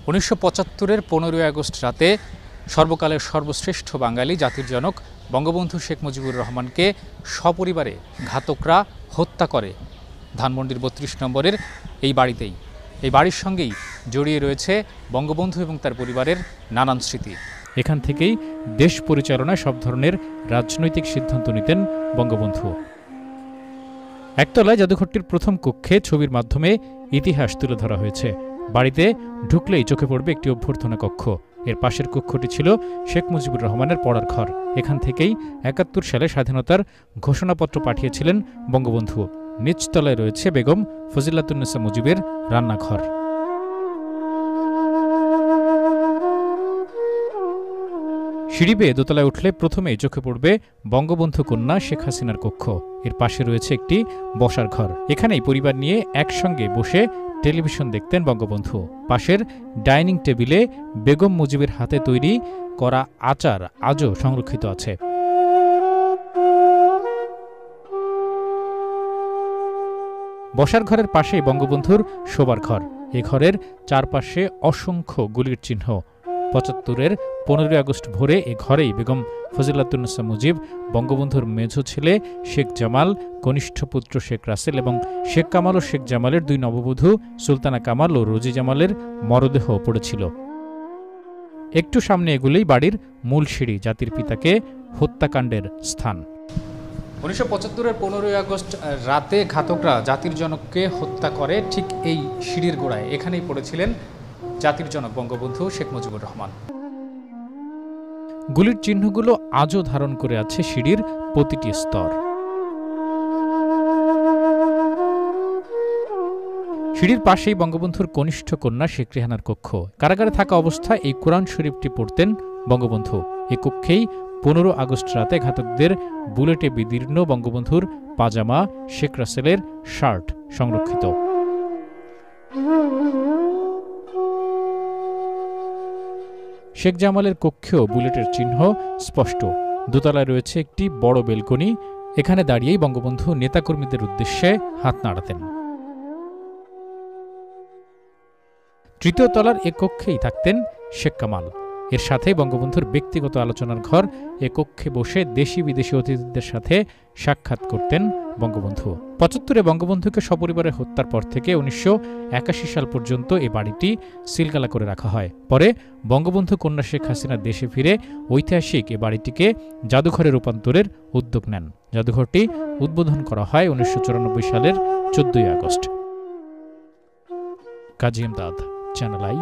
১৯৭৫-এর ১৫ই আগস্ট রাতে সর্বকালের সর্বশ্রেষ্ঠ বাঙালি জাতির জনক বঙ্গবন্ধু শেখ মুজিবুর রহমানকে সপরিবারে ঘাতকরা হত্যা করে ধানমন্ডির ৩২ নম্বরের এই বাড়িতেই। এই বাড়ির সঙ্গেই জড়িয়ে রয়েছে বঙ্গবন্ধু এবং তার পরিবারের নানান স্মৃতি। এখান থেকেই দেশ পরিচালনায় সব ধরনের রাজনৈতিক সিদ্ধান্ত নিতেন বঙ্গবন্ধু। একতলায় জাদুঘরটির প্রথম কক্ষে ছবির মাধ্যমে ইতিহাস তুলে ধরা হয়েছে। বাড়িতে ঢুকলেই চোখে পড়বে একটি অভ্যর্থনা কক্ষ। এর পাশের কক্ষটি ছিল শেখ মুজিবুর রহমানের পড়ার ঘর। এখান থেকেই ৭১ সালে স্বাধীনতার ঘোষণাপত্র পাঠিয়েছিলেন বঙ্গবন্ধু। নিচতলায় রয়েছে বেগম ফজিলাতুন্নেসা মুজিবের রান্নাঘর। সিঁড়ি বেয়ে দোতলায় উঠলে প্রথমেই চোখে পড়বে বঙ্গবন্ধু কন্যা শেখ হাসিনার কক্ষ। এর পাশে রয়েছে একটি বসার ঘর। এখানেই পরিবার নিয়ে একসঙ্গে বসে টেলিভিশন দেখতেন বঙ্গবন্ধু। পাশের ডাইনিং টেবিলে বেগম মুজিবের হাতে তৈরি করা আচার আজও সংরক্ষিত আছে। বসার ঘরের পাশেই বঙ্গবন্ধুর শোবার ঘর। এ ঘরের চারপাশে অসংখ্য গুলির চিহ্ন। ৭৫-এর ১৫ই আগস্ট ভোরে এ ঘরেই বেগম ফজিলাতুন্নেসা মুজিব, বঙ্গবন্ধুর মেঝো ছেলে শেখ জামাল, কনিষ্ঠ পুত্র শেখ রাসেল এবং শেখ কামাল ও শেখ জামালের দুই নববধূ সুলতানা কামাল ও রোজি জামালের মরদেহ পড়েছিল। একটু সামনে এগুলেই বাড়ির মূল সিঁড়ি, জাতির পিতাকে হত্যাকাণ্ডের স্থান। ১৯৭৫-এর ১৫ই আগস্ট রাতে ঘাতকরা জাতির জনককে হত্যা করে ঠিক এই সিঁড়ির গোড়ায়। এখানেই পড়েছিলেন জাতির জনক বঙ্গবন্ধু শেখ মুজিবুর রহমান। গুলির চিহ্নগুলো আজও ধারণ করে আছে সিঁড়ির প্রতিটি স্তর। সিঁড়ির পাশেই বঙ্গবন্ধুর কনিষ্ঠ কন্যা শেখ রেহানার কক্ষ। কারাগারে থাকা অবস্থায় এই কোরআন শরীফটি পড়তেন বঙ্গবন্ধু। এ কক্ষেই ১৫ আগস্ট রাতে ঘাতকদের বুলেটে বিদীর্ণ বঙ্গবন্ধুর পাজামা, শেখ রাসেলের শার্ট সংরক্ষিত। শেখ জামালের কক্ষেও বুলেটের চিহ্ন স্পষ্ট। দোতলায় রয়েছে একটি বড় বেলকনি। এখানে দাঁড়িয়েই বঙ্গবন্ধু নেতাকর্মীদের উদ্দেশ্যে হাত নাড়াতেন। তৃতীয় তলার এ কক্ষেই থাকতেন শেখ কামাল। এর সাথেই বঙ্গবন্ধুর ব্যক্তিগত আলোচনার ঘর। এ কক্ষে বসে দেশি বিদেশি অতিথিদের সাথে সাক্ষাৎ করতেন বঙ্গবন্ধু। ৭৫-এ বঙ্গবন্ধুকে সপরিবারে হত্যার পর থেকে ১৯৮১ সাল পর্যন্ত এ বাড়িটি সিলগালা করে রাখা হয়। পরে বঙ্গবন্ধু কন্যা শেখ হাসিনা দেশে ফিরে ঐতিহাসিক এ বাড়িটিকে জাদুঘরে রূপান্তরের উদ্যোগ নেন। জাদুঘরটি উদ্বোধন করা হয় ১৯৯৪ সালের ১৪ই August. Kazi Imdad, channel I.